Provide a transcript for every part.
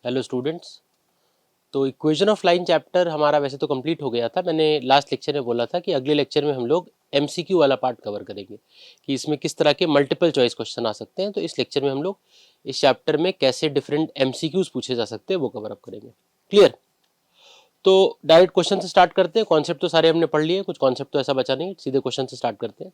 Hello students. तो equation of line chapter हमारा वैसे तो कंप्लीट हो गया था। मैंने लास्ट लेक्चर में बोला था कि अगले लेक्चर में हम लोग एमसीक्यू वाला पार्ट कवर करेंगे कि इसमें किस तरह के मल्टीपल चॉइस क्वेश्चन आ सकते हैं। तो इस लेक्चर में हम लोग इस चैप्टर में कैसे डिफरेंट एमसीक्यूज पूछे जा सकते हैं वो कवर अप करेंगे। क्लियर? तो डायरेक्ट क्वेश्चन से स्टार्ट करते हैं। कॉन्सेप्ट तो सारे हमने पढ़ लिए, कुछ कॉन्सेप्ट तो ऐसा बचा नहीं, सीधे क्वेश्चन से स्टार्ट करते हैं।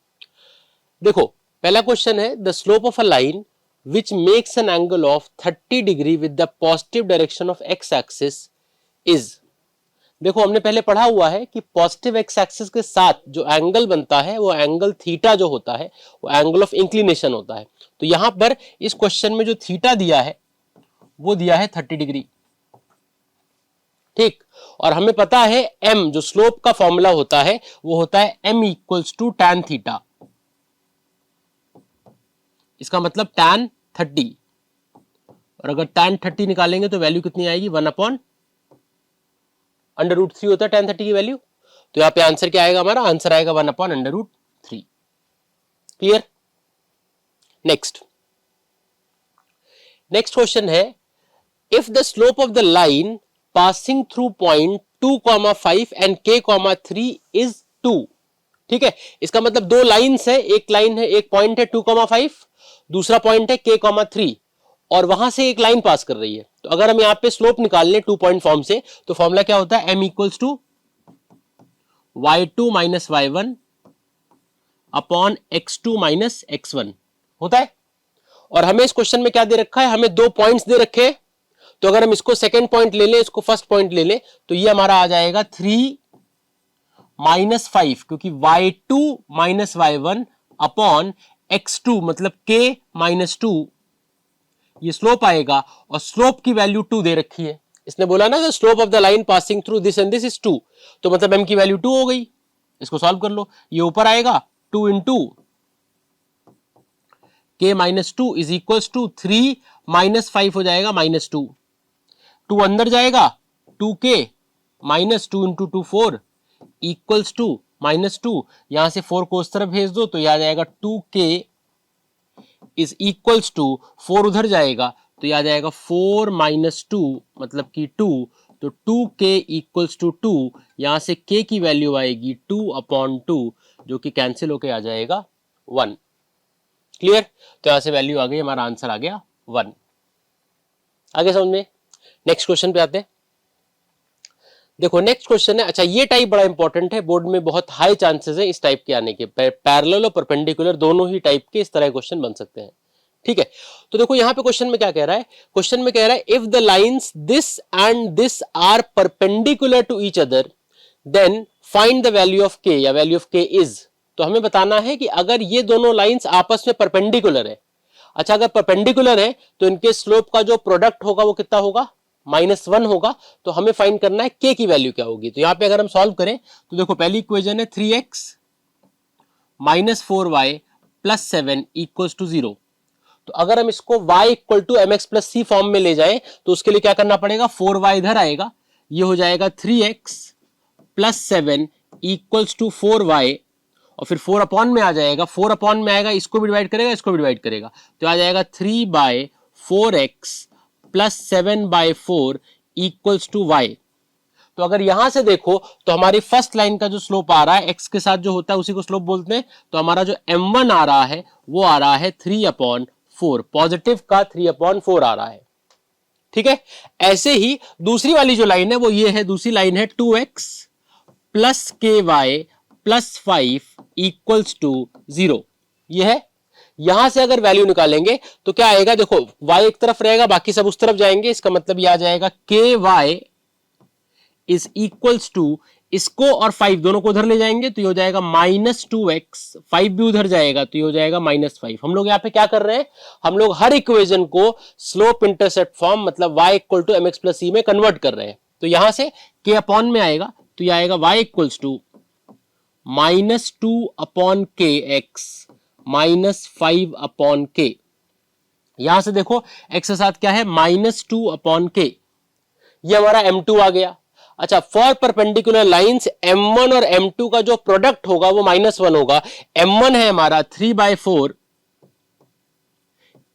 देखो, पहला क्वेश्चन है the slope of a line which makes an angle of 30 degree with the positive direction of x axis is। देखो, हमने पहले पढ़ा हुआ है कि पॉजिटिव एक्स एक्सिस के साथ जो एंगल बनता है वो एंगल थीटा जो होता है वो एंगल ऑफ इंक्लिनेशन होता है। तो यहां पर इस क्वेश्चन में जो थीटा दिया है वो दिया है 30 डिग्री। ठीक, और हमें पता है m जो स्लोप का फॉर्मूला होता है वो होता है m equals to tan theta. इसका मतलब tan 30, और अगर tan 30 निकालेंगे तो वैल्यू कितनी आएगी, 1/√3 होता है tan 30 की वैल्यू। तो यहां पे आंसर क्या आएगा, हमारा आंसर आएगा 1/√3। क्लियर? नेक्स्ट क्वेश्चन है if the slope of the line passing through point 2,5 and k,3 is 2। ठीक है, इसका मतलब दो लाइंस है, एक लाइन है, एक पॉइंट है 2,5, दूसरा पॉइंट है k,3, और वहां से एक लाइन पास कर रही है। तो अगर हम यहां पे स्लोप निकाल लें 2 पॉइंट फॉर्म से तो फॉर्मूला क्या होता है, m equals to y2 minus y1 upon x2 minus x1 होता है। और हमें इस क्वेश्चन में क्या दे रखा है, हमें दो पॉइंट्स दे रखे हैं। तो अगर हम इसको सेकेंड पॉइंट ले लें, इसको फर्स्ट पॉइंट ले लें, तो ये हमारा आ जाएगा 3 माइनस 5, क्योंकि y2 minus y1 upon x2 मतलब k माइनस 2, ये स्लोप आएगा, और स्लोप की वैल्यू 2 दे रखी है। इसने बोला ना slope of the line passing through this and this is 2, तो मतलब m की वैल्यू 2 हो गई। इसको सॉल्व कर लो, ये ऊपर आएगा 2 into k minus 2 is equal to 3 minus 5 हो जाएगा माइनस 2, 2 अंदर जाएगा 2k minus 2 into 2 4 equals to minus 2, यहां से 4 को उस तरफ भेज दो तो यह आ जाएगा 2k इज इक्वल्स टू 4 उधर जाएगा तो यह आ जाएगा 4 माइनस 2 मतलब कि 2, तो 2k इक्वल्स टू 2, यहां से k की वैल्यू आएगी 2/2 जो कि कैंसिल होके आ जाएगा 1। क्लियर? तो यहां से वैल्यू आ गई, हमारा आंसर आ गया 1। आगे समझ में? नेक्स्ट क्वेश्चन पे आते हैं। देखो, नेक्स्ट क्वेश्चन है, अच्छा ये टाइप बड़ा इंपॉर्टेंट है, बोर्ड में बहुत हाई चांसेस है इस टाइप के आने के, पैरेलल और परपेंडिकुलर दोनों ही टाइप के इस तरह क्वेश्चन बन सकते हैं। ठीक है, तो देखो यहां पे क्वेश्चन में क्या कह रहा है, क्वेश्चन में कह रहा है if the lines this and this are perpendicular to each other then find the value of K या वैल्यू ऑफ के इज। तो हमें बताना है कि अगर ये दोनों लाइंस आपस में परपेंडिकुलर है, अच्छा अगर परपेंडिकुलर है तो इनके स्लोप का जो प्रोडक्ट होगा वो कितना होगा, -1 होगा। तो हमें फाइंड करना है के की वैल्यू क्या होगी। तो यहां पे अगर हम सॉल्व करें तो देखो, पहली इक्वेशन है 3x minus 4y plus 7 equals to 0। तो अगर हम इसको y equal to mx plus C form में ले जाएं तो उसके लिए क्या करना पड़ेगा, 4y इधर आएगा, ये हो जाएगा 3x plus 7 equals to 4y, और फिर 4 अपॉन में आ जाएगा, 4 अपॉन में आएगा, इसको भी डिवाइड करेगा, इसको भी डिवाइड करेगा, तो आ जाएगा 3/4x plus 7/4 equals to y। तो अगर यहां से देखो तो हमारी फर्स्ट लाइन का जो स्लोप आ रहा है x के साथ जो होता है उसी को स्लोप बोलते हैं। तो हमारा जो m1 आ रहा है वो आ रहा है 3/4, पॉजिटिव का 3/4 आ रहा है। ठीक है, ऐसे ही दूसरी वाली जो लाइन है वो ये है, दूसरी लाइन है 2x plus ky plus 5 equals to 0, ये है। यहां से अगर वैल्यू निकालेंगे तो क्या आएगा, देखो y एक तरफ रहेगा, बाकी सब उस तरफ जाएंगे, इसका मतलब ये आ जाएगा ky इज इक्वल्स टू, इसको और 5 दोनों को उधर ले जाएंगे तो ये हो जाएगा -2x, 5 भी उधर जाएगा तो ये हो जाएगा -5। हम लोग यहाँ पे क्या कर रहे हैं, हम लोग हर इक्वेशन को स्लोप इंटरसेप्ट फॉर्म मतलब y equal to mx plus c में कन्वर्ट कर रहे हैं। तो यहां से k अपॉन में आएगा तो ये आएगा y equals to -2/kx -5/k। यहां से देखो x के साथ क्या है, -2/k, ये हमारा m2 आ गया। अच्छा, फॉर परपेंडिकुलर लाइंस m1 और m2 का जो प्रोडक्ट होगा वो -1 होगा। m1 है हमारा 3/4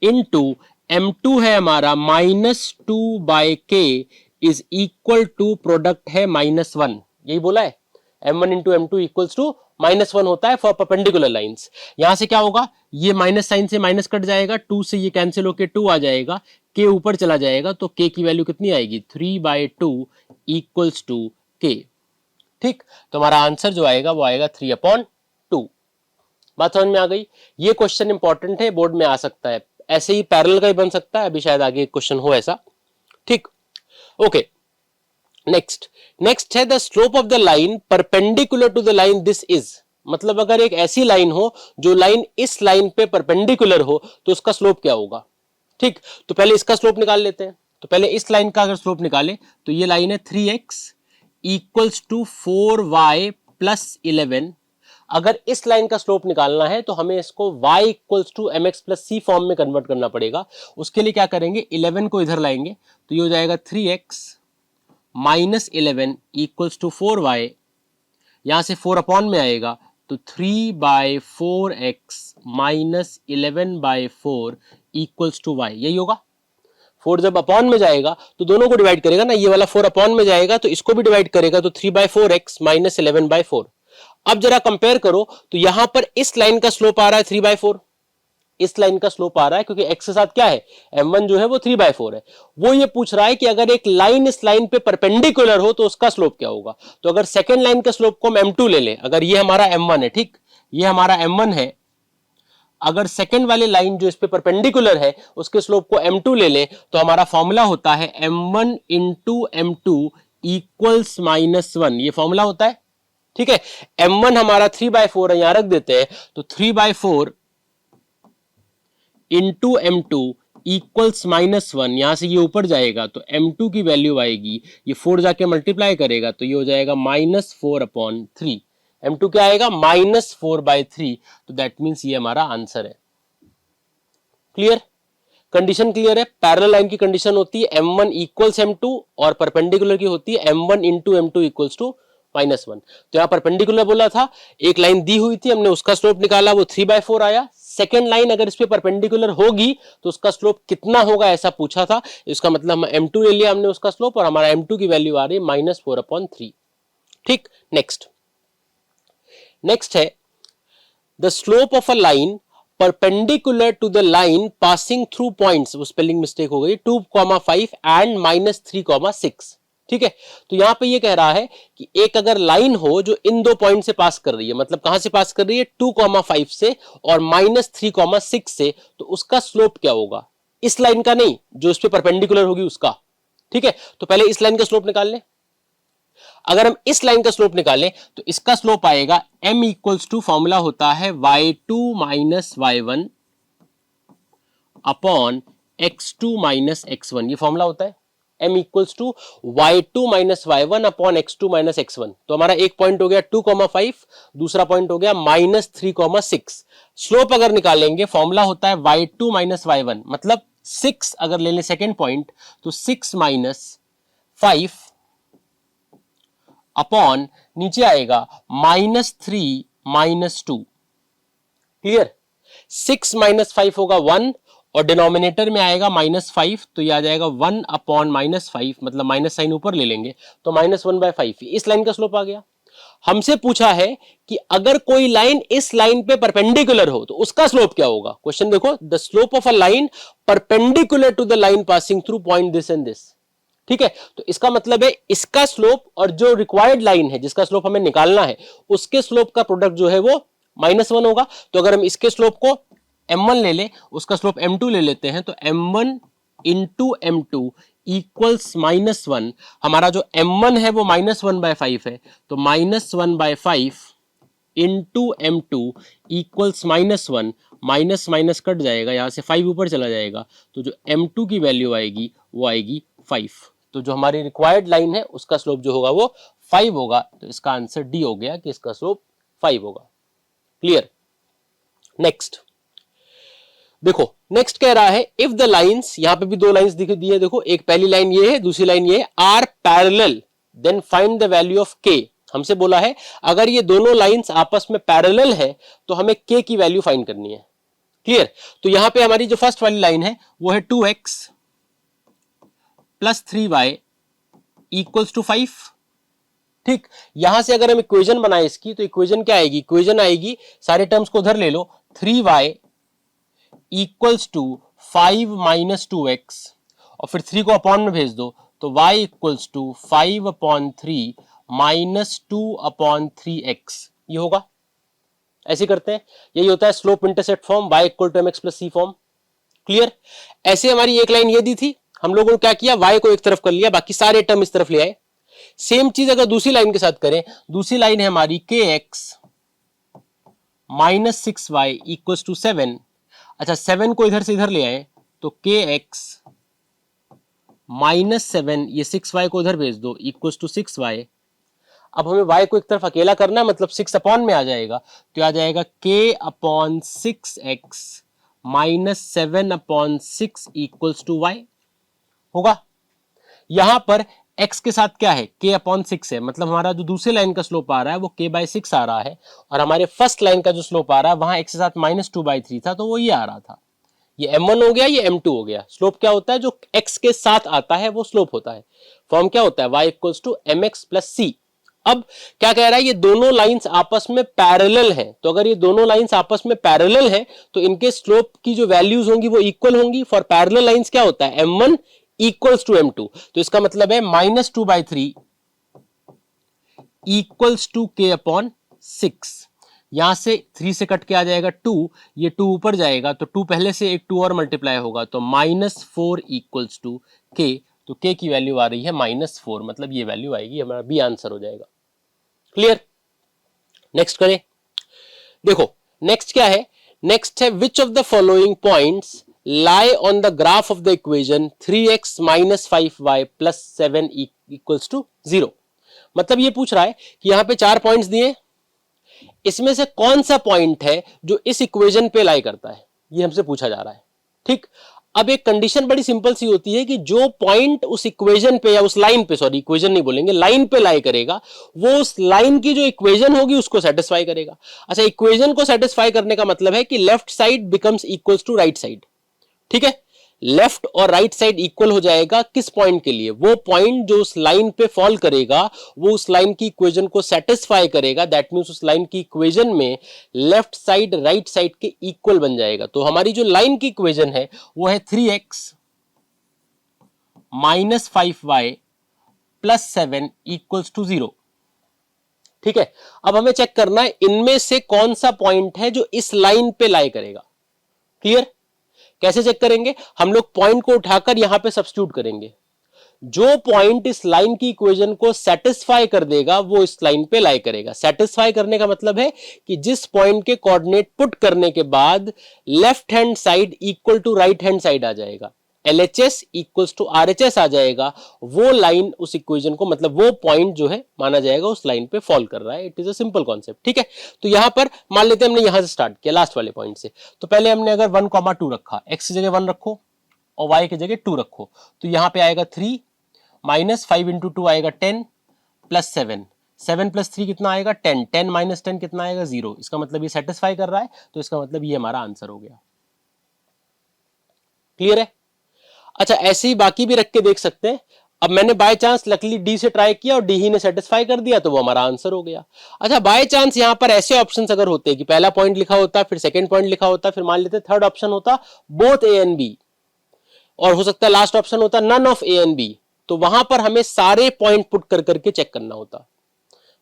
इंटू m2 है हमारा -2/k is equal to product है -1, यही बोला है। m1 into m2 equals to -1 होता है फॉर परपेंडिकुलर लाइंस। यहां से क्या होगा, ये माइनस साइन से माइनस कट जाएगा, 2 से ये कैंसिल होके 2 आ जाएगा, k ऊपर चला जाएगा, तो k की वैल्यू कितनी आएगी, 3/2 इक्वल्स टू k। ठीक, तो हमारा आंसर जो आएगा वो आएगा 3/2। बात समझ में आ गई। ये क्वेश्चन इंपॉर्टेंट है, बोर्ड में आ सकता है, ऐसे ही पैरेलल का ही बन सकता है, अभी शायद आगे क्वेश्चन हो ऐसा। ठीक, ओके। नेक्स्ट है the slope of the line perpendicular to the line this is. मतलब अगर एक ऐसी लाइन हो जो लाइन इस लाइन पे परपेंडिकुलर हो तो उसका स्लोप क्या होगा। ठीक, तो पहले इसका स्लोप निकाल लेते हैं। तो पहले इस लाइन का अगर स्लोप निकाले तो ये लाइन है 3x equals to 4y plus 11। अगर इस लाइन का स्लोप निकालना है तो हमें इसको y equals to mx plus c form में कन्वर्ट करना पड़ेगा। उसके लिए क्या करेंगे, 11 को इधर लाएंगे तो ये हो जाएगा 3x minus 11 equals to 4y, यहां से 4 अपॉन में आएगा तो 3/4x minus 11/4 equals to y, यही होगा। 4 जब अपॉन में जाएगा तो दोनों को डिवाइड करेगा ना, ये वाला 4 अपॉन में जाएगा तो इसको भी डिवाइड करेगा, तो 3/4x माइनस 11/4। अब जरा कंपेयर करो तो यहां पर इस लाइन का स्लोप आ रहा है 3/4, इस लाइन का स्लोप आ रहा है क्योंकि x के साथ क्या है, m1 जो है वो 3/4 है। वो ये पूछ रहा है कि अगर एक लाइन इस लाइन पे परपेंडिकुलर हो तो उसका स्लोप क्या होगा। तो अगर सेकंड लाइन का स्लोप को हम m2 ले लें, अगर ये हमारा m1 है, ठीक, ये हमारा m1 है, अगर सेकंड वाली लाइन जो इस पे परपेंडिकुलर है उसके स्लोप को m2 ले लें तो हमारा फॉर्मूला होता है m1 इंटू m2 इक्वल्स -1, ये फॉर्मूला होता है। ठीक है, m1 हमारा 3/4 है, यहां रख देते हैं, तो 3/4 इंटू m2 इक्वल्स -1, यहां से ये ऊपर जाएगा तो m2 की वैल्यू आएगी, ये 4 जाके मल्टीप्लाई करेगा तो ये हो जाएगा -4/3। m2 क्या आएगा, -4/3। तो दैट मीन्स ये हमारा आंसर है। क्लियर, कंडीशन क्लियर है। पैरेलल लाइन की कंडीशन होती है m1 इक्वल्स m2 और परपेंडिकुलर की होती है m1 into m2 equals to -1। तो यहां परपेंडिकुलर बोला था, एक लाइन दी हुई थी, हमने उसका स्लोप निकाला, वो 3/4 आया। सेकेंड लाइन अगर इस पे परपेंडिकुलर होगी तो उसका स्लोप कितना होगा ऐसा पूछा था, इसका मतलब m2 ले लिया हमने उसका स्लोप, और हमारा m2 की वैल्यू आ रही है -4/3। ठीक, नेक्स्ट है the slope of a line perpendicular to the line passing through points, वो स्पेलिंग मिस्टेक हो गई, 2,5 एंड -3,6। ठीक है, तो यहां पे ये कह रहा है कि एक अगर लाइन हो जो इन दो पॉइंट से पास कर रही है, मतलब कहां से पास कर रही है, 2,5 से और -3,6 से, तो उसका स्लोप क्या होगा, इस लाइन का नहीं, जो इस पे परपेंडिकुलर होगी उसका। ठीक है, तो पहले इस लाइन का स्लोप निकाल ले। अगर हम इस लाइन का स्लोप निकालें तो इसका स्लोप आएगा m इक्वल्स टू, फॉर्मूला होता है y2 minus y1 upon x2 minus x1, ये फॉर्मूला होता है m equals to y2 minus y1 upon x2 minus x1। तो हमारा एक पॉइंट हो गया 2,5, दूसरा पॉइंट हो गया -3,6। स्लोप अगर निकालेंगे फॉर्मूला होता है y2 माइनस y1, मतलब 6 अगर ले लें सेकेंड पॉइंट तो 6 माइनस 5 अपॉन नीचे आएगा -3 -2। क्लियर, 6 - 5 होगा 1 और डिनोमिनेटर में आएगा -5, तो ये आ जाएगा 1 अपॉन -5, मतलब माइनस साइन ऊपर ले लेंगे तो -1/5। इस लाइन का स्लोप आ गया। हमसे पूछा है कि अगर कोई लाइन इस लाइन पे परपेंडिकुलर हो तो उसका स्लोप क्या होगा। क्वेश्चन देखो, the slope of a line perpendicular to the line passing through point this and this. ठीक है, तो इसका मतलब है इसका स्लोप और जो रिक्वायर्ड लाइन है जिसका स्लोप हमें निकालना है उसके स्लोप का प्रोडक्ट जो है वो -1 होगा। तो अगर हम इसके स्लोप को m1 ले ले, उसका स्लोप m2 ले लेते हैं, तो m1 इंटू m2 इक्वल्स -1। हमारा जो m1 है वो -1/5 है, तो -1/5 into m2 equals -1, minus minus cut जाएगा, यहां से 5 ऊपर चला जाएगा, तो जो m2 की वैल्यू आएगी वो आएगी 5। तो जो हमारी रिक्वायर्ड लाइन है उसका स्लोप जो होगा वो 5 होगा। तो इसका आंसर डी हो गया कि इसका स्लोप 5 होगा। क्लियर, नेक्स्ट देखो, नेक्स्ट कह रहा है इफ द लाइंस, यहां पे भी दो लाइंस दिख दी है, देखो एक पहली लाइन ये है, दूसरी लाइन ये है, are parallel then find the value of K. हमसे बोला है अगर ये दोनों लाइंस आपस में पैरेलल है तो हमें के की वैल्यू फाइंड करनी है। क्लियर? तो यहां पे हमारी जो फर्स्ट वाली लाइन है वो है 2x plus 3y equals to 5। ठीक, यहां से अगर हम इक्वेशन बनाए इसकी, तो इक्वेशन क्या आएगी? इक्वेशन आएगी, सारे टर्म्स को उधर ले लो, 3y equals to 5 minus 2x, और फिर 3 को अपॉन में भेज दो, तो y equals to 5 upon 3 minus 2 upon 3x। ये होगा, ऐसे करते हैं, यही होता है slope intercept form, y equal to mx plus c form. Clear? ऐसे हमारी एक लाइन ये दी थी, हम लोगों ने क्या किया, y को एक तरफ कर लिया, बाकी सारे टर्म इस तरफ ले आए। सेम चीज अगर दूसरी लाइन के साथ करें, दूसरी लाइन है हमारी kx minus 6y equal to 7। अच्छा, 7 को इधर से इधर ले आए, तो kx माइनस 7, ये 6y को उधर भेज दो, इक्वल टू 6y। अब हमें y को एक तरफ अकेला करना है, मतलब 6 अपॉन में आ जाएगा, तो आ जाएगा k upon 6x minus 7 upon 6 equals to y। होगा? यहां पर x के साथ क्या है, k अपॉन 6 है, मतलब हमारा जो दूसरी लाइन का स्लोप आ रहा है वो k बाय 6 आ रहा है, और हमारे फर्स्ट लाइन का जो स्लोप आ रहा है वहां x के साथ माइनस 2/3 था, तो वो ये आ रहा था। ये m1 हो गया, ये m2 हो गया। स्लोप क्या होता है, जो x के साथ आता है वो स्लोप होता है। फॉर्म क्या होता है, y equals to mx plus c। अब क्या कह रहा है, ये दोनों लाइंस आपस में पैरेलल हैं, तो अगर ये दोनों लाइंस आपस में पैरेलल हैं, तो इनके स्लोप की जो वैल्यूज होंगी वो इक्वल होंगी। फॉर पैरेलल लाइंस क्या होता है, m1 इक्वल्स टू m2, तो इसका मतलब है minus 2/3 equals to k upon 6। यहां से 3 से कट के आ जाएगा 2, ये 2 ऊपर जाएगा, तो 2 पहले से एक 2 और मल्टीप्लाई होगा, तो -4 इक्वल्स टू k। तो k की वैल्यू आ रही है -4, मतलब ये वैल्यू आएगी, हमारा बी आंसर हो जाएगा। क्लियर? नेक्स्ट करें, देखो नेक्स्ट क्या है, नेक्स्ट है which of the following points lie on the graph of the equation 3x minus 5y plus 7 equals to 0। मतलब ये पूछ रहा है कि यहां पे 4 पॉइंट्स दिए, इसमें से कौन सा पॉइंट है जो इस इक्वेशन पे लाई करता है, ये हमसे पूछा जा रहा है। ठीक, अब एक कंडीशन बड़ी सिंपल सी होती है कि जो पॉइंट उस इक्वेशन पे या उस लाइन पे, सॉरी इक्वेशन नहीं बोलेंगे, लाइन पे लाई करेगा, वो उस लाइन की जो इक्वेशन होगी उसको सेटिस्फाई करेगा। अच्छा, इक्वेशन को सेटिस्फाई करने का मतलब है कि left side becomes equals to right side. ठीक है, लेफ्ट और राइट साइड इक्वल हो जाएगा किस पॉइंट के लिए, वो पॉइंट जो उस लाइन पे फॉल करेगा वो उस लाइन की इक्वेशन को सेटिस्फाई करेगा। दैट मींस उस लाइन की इक्वेशन में लेफ्ट साइड राइट साइड के इक्वल बन जाएगा। तो हमारी जो लाइन की इक्वेशन है वो है 3x minus 5y plus 7 equals to 0। ठीक है, अब हमें चेक करना है इनमें से कौन सा पॉइंट है जो इस लाइन पे लाई करेगा। क्लियर? कैसे चेक करेंगे, हम लोग पॉइंट को उठाकर यहां पे सब्स्टिट्यूट करेंगे। जो पॉइंट इस लाइन की इक्वेशन को सेटिस्फाई कर देगा वो इस लाइन पे लाई करेगा। सेटिस्फाई करने का मतलब है कि जिस पॉइंट के कोऑर्डिनेट पुट करने के बाद left hand side equal to right hand side आ जाएगा, LHS इक्वल्स टू RHS आ जाएगा, वो लाइन उस इक्वेशन को, मतलब वो पॉइंट जो है माना जाएगा उस लाइन पे फॉल कर रहा है। It is a simple concept. ठीक है, तो यहां पर मान लेते हैं हमने यहां से स्टार्ट किया लास्ट वाले पॉइंट से, तो पहले हमने अगर 1,2 रखा, x की जगह 1 रखो और y की जगह 2 रखो, तो यहां पे आएगा 3 माइनस 5 इंटू 2 आएगा 10 प्लस 7, 7 प्लस 3 कितना आएगा 10, 10 माइनस 10 कितना आएगा 0। इसका मतलब ये सेटिस्फाई कर रहा है, तो इसका मतलब ये हमारा आंसर हो गया। क्लियर है? अच्छा, ऐसे ही बाकी भी रख के देख सकते हैं। अब मैंने बाय चांस लकली डी से ट्राई किया और डी ही ने सेटिस्फाई कर दिया, तो वो हमारा आंसर हो गया। अच्छा, बाय चांस यहां पर ऐसे ऑप्शंस अगर होते कि पहला पॉइंट लिखा होता, फिर सेकंड पॉइंट लिखा होता, फिर मान लेते थर्ड ऑप्शन होता बोथ ए एंड बी, और हो सकता है लास्ट ऑप्शन होता none of A and B, तो वहां पर हमें सारे पॉइंट पुट कर करके चेक करना होता।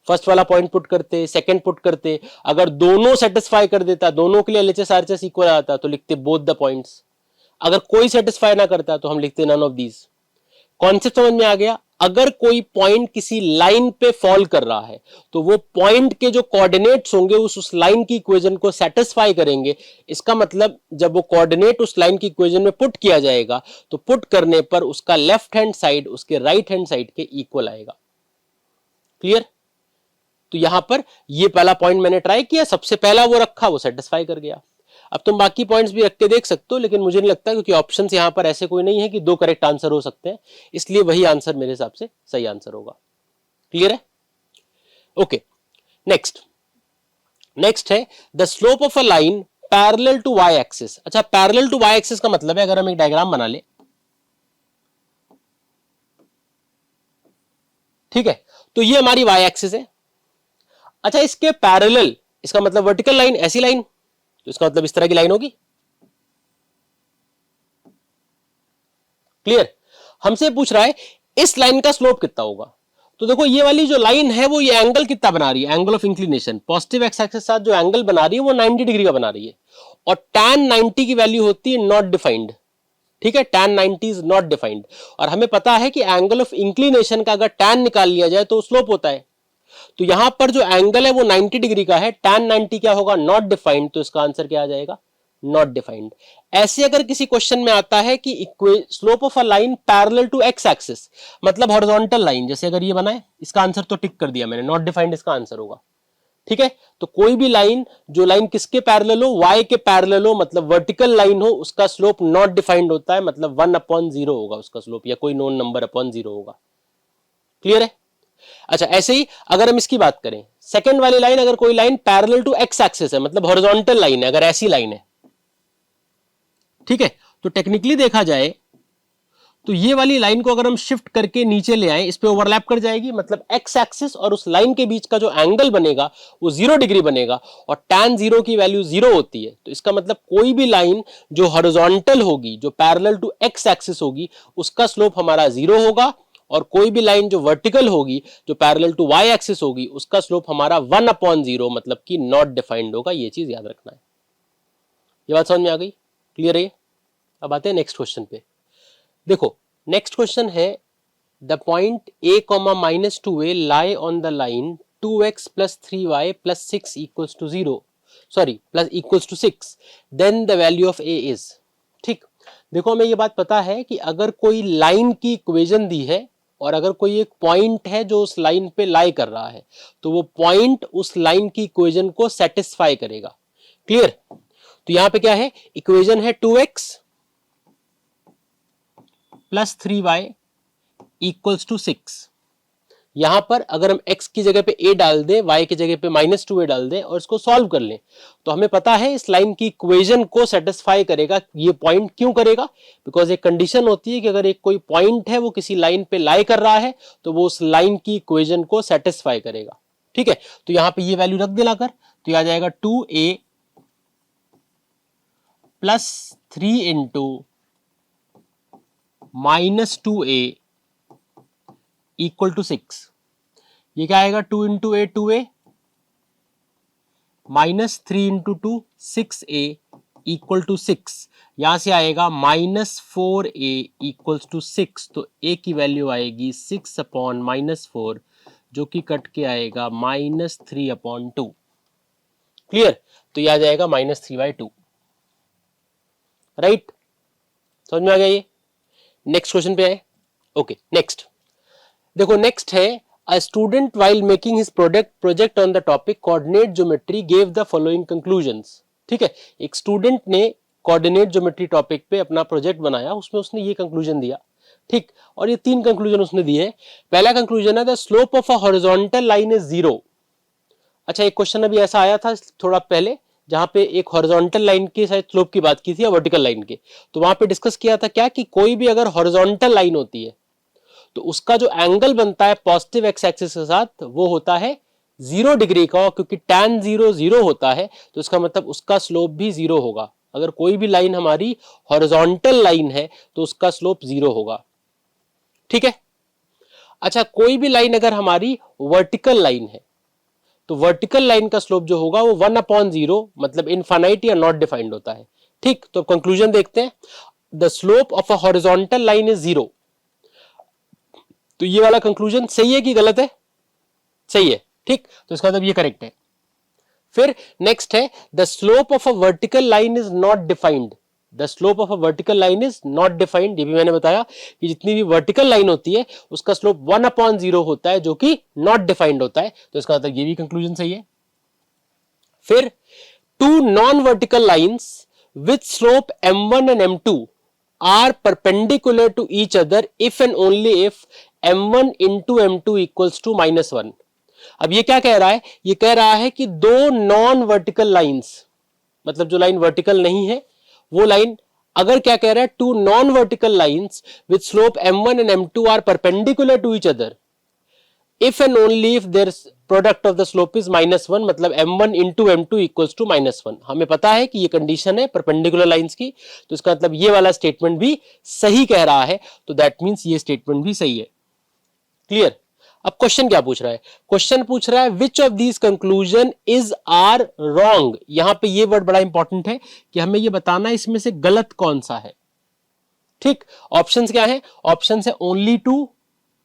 फर्स्ट वाला पॉइंट पुट करते, सेकंड पुट करते, अगर दोनों सेटिस्फाई कर देता, दोनों के लिए LHS RHS इक्वल आता, तो लिखते बोथ द पॉइंट्स। अगर कोई सेटिस्फाई ना करता तो हम लिखते नन ऑफ दीज। कॉन्सेप्ट समझ में आ गया? अगर कोई पॉइंट किसी लाइन पे फॉल कर रहा है तो वो पॉइंट के जो कोऑर्डिनेट्स होंगे उस लाइन की इक्वेशन को सेटिस्फाई करेंगे। इसका मतलब जब वो कोऑर्डिनेट उस लाइन की इक्वेशन में पुट किया जाएगा तो पुट करने पर उसका लेफ्ट हैंड साइड उसके राइट हैंड साइड के इक्वल आएगा। क्लियर? तो यहां पर ये पहला पॉइंट मैंने ट्राई किया, सबसे पहला वो रखा, वो सेटिस्फाई कर गया। अब तुम बाकी पॉइंट्स भी रख के देख सकते हो, लेकिन मुझे नहीं लगता, क्योंकि ऑप्शंस यहां पर ऐसे कोई नहीं है कि 2 करेक्ट आंसर हो सकते हैं, इसलिए वही आंसर मेरे हिसाब से सही आंसर होगा। क्लियर है? ओके, नेक्स्ट है the slope of a line parallel to Y axis. अच्छा, पैरेलल टू वाई एक्सिस का मतलब है, अगर हम एक डायग्राम बना ले, ठीक है, तो ये हमारी वाई एक्सिस है। अच्छा, इसके पैरेलल, इसका मतलब वर्टिकल लाइन, ऐसी लाइन, तो इसका मतलब इस तरह की लाइन होगी। क्लियर? हमसे पूछ रहा है इस लाइन का स्लोप कितना होगा। तो देखो ये वाली जो लाइन है वो ये एंगल कितना बना रही है, angle of inclination, positive x axis के साथ जो एंगल बना रही है वो 90 डिग्री का बना रही है, और tan 90 की वैल्यू होती है नॉट डिफाइंड। ठीक है, tan 90 इज नॉट डिफाइंड, और हमें पता है कि एंगल ऑफ इंक्लिनेशन का अगर tan निकाल लिया जाए तो स्लोप होता है। तो यहां पर जो एंगल है वो 90 डिग्री का है, tan 90 क्या होगा, नॉट डिफाइंड, तो इसका आंसर क्या आ जाएगा, नॉट डिफाइंड। ऐसे अगर किसी क्वेश्चन में आता है कि slope of a line parallel to X axis, मतलब हॉरिजॉन्टल लाइन, जैसे अगर ये बना है, इसका आंसर तो टिक कर दिया मैंने, नॉट डिफाइंड इसका आंसर होगा। ठीक है, तो कोई भी लाइन, जो लाइन किसके पैरेलल हो, वाई के पैरेलल हो, मतलब वर्टिकल लाइन हो, उसका स्लोप नॉट डिफाइंड होता है, मतलब 1/0 होगा उसका स्लोप, या कोई नोन नंबर अपॉन 0 होगा। क्लियर है? अच्छा, ऐसे ही अगर हम इसकी बात करें, सेकंड वाली लाइन, अगर कोई line parallel to X axis है, मतलब हॉरिजॉन्टल लाइन है, अगर ऐसी लाइन है, ठीक है, तो टेक्निकली देखा जाए तो ये वाली लाइन को अगर हम शिफ्ट करके नीचे ले आए, इस पे ओवरलैप कर जाएगी, मतलब एक्स एक्सिस और उस लाइन के बीच का जो एंगल बनेगा वो 0 डिग्री बनेगा, और tan 0 की वैल्यू 0 होती है। तो इसका मतलब कोई भी लाइन जो हॉरिजॉन्टल होगी, जो पैरेलल टू एक्स एक्सिस होगी, उसका स्लोप हमारा 0 होगा, और कोई भी लाइन जो वर्टिकल होगी, जो पैरेलल टू वाई एक्सिस होगी, उसका स्लोप हमारा 1/0, मतलब कि नॉट डिफाइंड होगा। ये चीज याद रखना है। ये बात समझ में आ गई? क्लियर है? अब आते हैं नेक्स्ट क्वेश्चन पे। देखो, नेक्स्ट क्वेश्चन है, the point a, -2a lie on the line 2x plus 3y plus 6 equals to 0, sorry plus equals to 6, then the value of a is। ठीक, देखो हमें ये बात पता है कि अगर कोई लाइन की इक्वेशन दी है, और अगर कोई एक पॉइंट है जो उस लाइन पे लाई कर रहा है, तो वो पॉइंट उस लाइन की इक्वेशन को सेटिस्फाई करेगा। क्लियर? तो यहां पे क्या है, इक्वेशन है 2x plus 3y equals to 6। यहां पर अगर हम x की जगह पे a डाल दें, y की जगह पे -2a डाल दें, और इसको सॉल्व कर लें, तो हमें पता है इस लाइन की इक्वेशन को सेटिस्फाई करेगा। ये पॉइंट क्यों करेगा? बिकॉज एक कंडीशन होती है कि अगर एक कोई पॉइंट है वो किसी लाइन पे लाई कर रहा है, तो वो उस लाइन की इक्वेशन को सेटिस्फाई करेगा। ठीक है, तो यहां पे ये वैल्यू रख देना कर, तो ये आ जाएगा 2a plus 3 into -2a equal to 6। ये क्या आएगा, 2 into A 2a, -3 into 2 6a equal to 6। यहां से आएगा -4a इक्वल्स टू 6, तो a की वैल्यू आएगी 6/-4, जो कि कट के आएगा -3/2। क्लियर? तो यह आ जाएगा -3/2। राइट? समझ में आ गया ये? नेक्स्ट क्वेश्चन पे आए। ओके, नेक्स्ट देखो, नेक्स्ट है, a student while making his project on the topic coordinate geometry gave the following conclusions। ठीक है, एक स्टूडेंट ने कोऑर्डिनेट ज्योमेट्री टॉपिक पे अपना प्रोजेक्ट बनाया, उसमें उसने ये कंक्लूजन दिया। ठीक, और ये 3 कंक्लूजन उसने दिए। पहला कंक्लूजन है, the slope of a horizontal line is 0। अच्छा, एक क्वेश्चन अभी ऐसा आया था थोड़ा पहले, जहां पे एक हॉरिजॉन्टल लाइन की शायद स्लोप की बात की थी, या वर्टिकल लाइन की, तो वहां पे डिस्कस किया था क्या, कि कोई भी अगर हॉरिजॉन्टल लाइन होती है तो उसका जो एंगल बनता है पॉजिटिव एक्स एक्सिस के साथ, वो होता है 0 डिग्री का, क्योंकि tan 0 0 होता है, तो इसका मतलब उसका स्लोप भी 0 होगा। अगर कोई भी लाइन हमारी हॉरिजॉन्टल लाइन है तो उसका स्लोप 0 होगा। ठीक है? अच्छा, कोई भी लाइन अगर हमारी वर्टिकल लाइन है, तो वर्टिकल लाइन का स्लोप जो होगा वो 1/0, मतलब इनफाइनाइट या नॉट डिफाइंड होता है। ठीक, तो कंक्लूजन देखते हैं, the slope of a horizontal line is 0। तो ये वाला कंक्लूजन सही है कि गलत है? सही है। ठीक, तो इसका मतलब ये करेक्ट है। फिर नेक्स्ट है, the slope of a vertical line is not defined. The slope of a vertical line is not defined, ये भी मैंने बताया कि जितनी भी वर्टिकल लाइन होती है उसका स्लोप 1/0 होता है, जो कि नॉट डिफाइंड होता है। तो इसका मतलब ये भी कंक्लूजन सही है। फिर two non vertical lines with slope m1 and m2 are perpendicular to each other if and only if m1 into m2 equals to -1। अब ये क्या कह रहा है? ये कह रहा है कि दो नॉन वर्टिकल लाइंस, मतलब जो लाइन वर्टिकल नहीं है वो लाइन, अगर क्या कह रहा है, two non vertical lines with slope m1 and m2 are perpendicular to each other if and only if their product of the slope is -1, मतलब m1 into m2 equals to -1। हमें पता है कि ये कंडीशन है परपेंडिकुलर लाइंस की, तो इसका मतलब ये वाला स्टेटमेंट भी सही कह रहा है, तो दैट मीन्स ये स्टेटमेंट भी सही है। क्लियर। अब क्वेश्चन क्या पूछ रहा है, क्वेश्चन पूछ रहा है which of these conclusion is are wrong. यहां पे ये वर्ड बड़ा इंपॉर्टेंट है कि हमें ये बताना है इसमें से गलत कौन सा है। ठीक, ऑप्शंस क्या है, ऑप्शन है ओनली टू,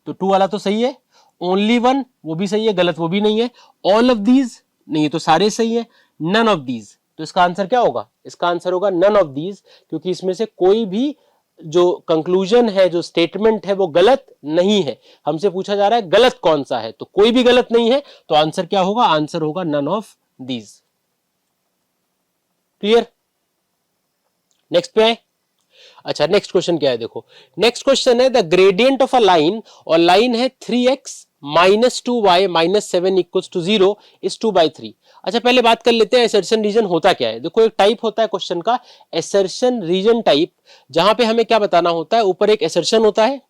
तो टू वाला तो सही है, ओनली वन वो भी सही है, गलत वो भी नहीं है, ऑल ऑफ दीज नहीं, ये तो सारे सही है, नन ऑफ दीज, तो इसका आंसर क्या होगा, इसका आंसर होगा नन ऑफ दीज, क्योंकि इसमें से कोई भी जो कंक्लूजन है, जो स्टेटमेंट है, वो गलत नहीं है। हमसे पूछा जा रहा है गलत कौन सा है, तो कोई भी गलत नहीं है, तो आंसर क्या होगा, आंसर होगा none of these. Clear. Next पे आए। अच्छा, नेक्स्ट क्वेश्चन क्या है, देखो नेक्स्ट क्वेश्चन है the gradient of a line, और लाइन है 3x minus 2y minus 7 equals to 0 is 2/3। अच्छा, पहले बात कर लेते हैं एसर्शन रीजन होता क्या है। देखो एक टाइप होता है क्वेश्चन का एसर्शन रीजन टाइप, जहां पे हमें क्या बताना होता है, ऊपर एक एसर्शन होता है,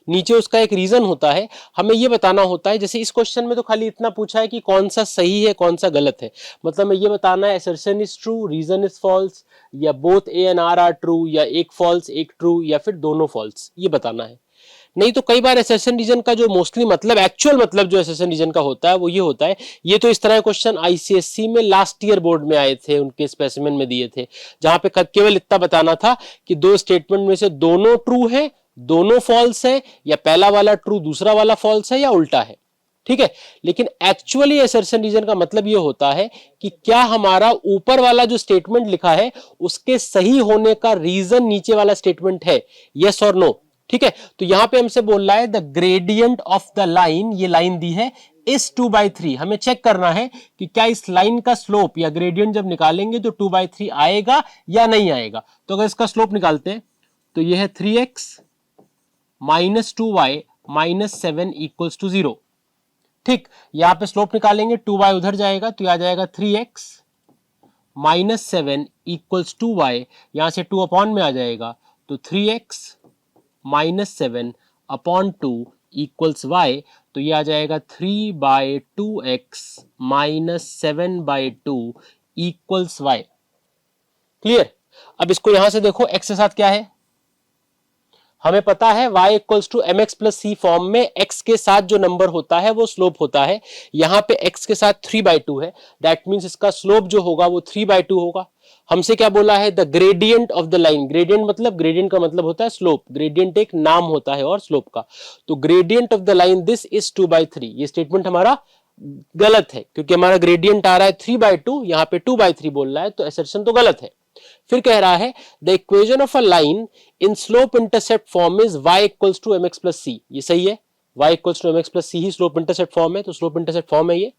नीचे उसका एक रीजन होता है, हमें यह बताना होता है। जैसे इस क्वेश्चन में तो खाली इतना पूछा है कि कौन सा सही है कौन सा गलत है, मतलब हमें यह बताना है assertion is true, reason is false, या both A and R true, या एक फॉल्स एक ट्रू, या फिर दोनों फॉल्स, ये बताना है। नहीं तो कई बार असर्शन रीजन का जो मोस्टली मतलब एक्चुअल मतलब जो असर्शन रीजन का होता है वो ये होता है, ये तो इस तरह क्वेश्चन आईसीएससी में लास्ट ईयर बोर्ड में आए थे, उनके स्पेसिमेन में दिए थे, जहां पे केवल इतना बताना था कि दो स्टेटमेंट में से दोनों ट्रू है, दोनों फॉल्स है, या पहला वाला ट्रू दूसरा वाला फॉल्स है, या उल्टा है। ठीक है, लेकिन एक्चुअली असर्शन रीजन का मतलब यह होता है कि क्या हमारा ऊपर वाला जो स्टेटमेंट लिखा है उसके सही होने का रीजन नीचे वाला स्टेटमेंट है, यस और नो। ठीक है, तो यहां पे हमसे बोल रहा है the gradient of the line, ये लाइन दी है इस 2/3, हमें चेक करना है कि क्या इस लाइन का स्लोप या ग्रेडियंट जब निकालेंगे तो 2/3 आएगा या नहीं आएगा। तो अगर इसका स्लोप निकालते हैं तो यह है 3x minus 2y minus 7 equals to 0। ठीक, यहां पे स्लोप निकालेंगे 2y उधर जाएगा तो आ जाएगा 3x minus 7 equals to y, यहां से 2 अपॉन में आ जाएगा तो 3x minus 7 upon 2 equals y, तो ये आ जाएगा 3/2x minus 7/2 equals y। Clear. अब इसको यहां से देखो x के साथ क्या है, हमें पता है y equals to M X plus C form में x के साथ जो नंबर होता है वो स्लोप होता है। यहां पे x के साथ 3/2 है, दैट मींस इसका स्लोप जो होगा वो 3/2 होगा। हमसे क्या बोला है, the gradient of the line, gradient मतलब, ग्रेडियंट का मतलब होता है स्लोप, ग्रेडियंट एक नाम होता है और स्लोप का, तो gradient of the line this is 2/3। ये स्टेटमेंट हमारा गलत है क्योंकि हमारा ग्रेडियंट आ रहा है 3/2, यहां पे 2/3 बोल रहा है, तो असर्शन तो गलत है। फिर कह रहा है the equation of a line in slope intercept form is y equals to mx plus C, ये सही है, y equals to mx plus C ही स्लोप इंटरसेप्ट फॉर्म है, तो स्लोप इंटरसेप्ट फॉर्म है ये।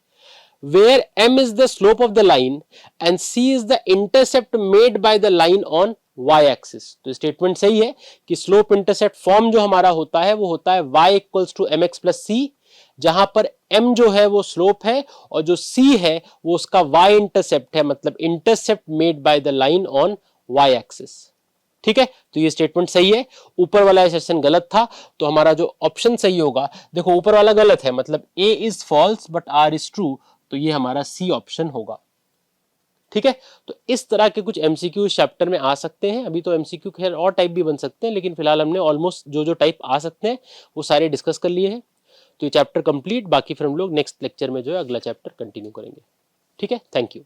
Where m is the slope of the line and c is the intercept made by the line on y axis, तो statement सही है कि slope intercept form जो हमारा होता है वो होता है y equals to mx plus C, जहां पर m जो है वो स्लोप है और जो c है वो उसका y इंटरसेप्ट है, मतलब intercept made by the line on y axis. ठीक है, तो ये स्टेटमेंट सही है, ऊपर वाला सेक्शन गलत था, तो हमारा जो ऑप्शन सही होगा, देखो ऊपर वाला गलत है मतलब a is false but r is true, तो ये हमारा सी ऑप्शन होगा। ठीक है, तो इस तरह के कुछ एमसीक्यू इस चैप्टर में आ सकते हैं। अभी तो एमसीक्यू खैर और टाइप भी बन सकते हैं, लेकिन फिलहाल हमने ऑलमोस्ट जो टाइप आ सकते हैं वो सारे डिस्कस कर लिए हैं। तो ये चैप्टर कंप्लीट, बाकी फिर हम लोग नेक्स्ट लेक्चर में जो है अगला चैप्टर कंटिन्यू करेंगे। ठीक है, थैंक यू।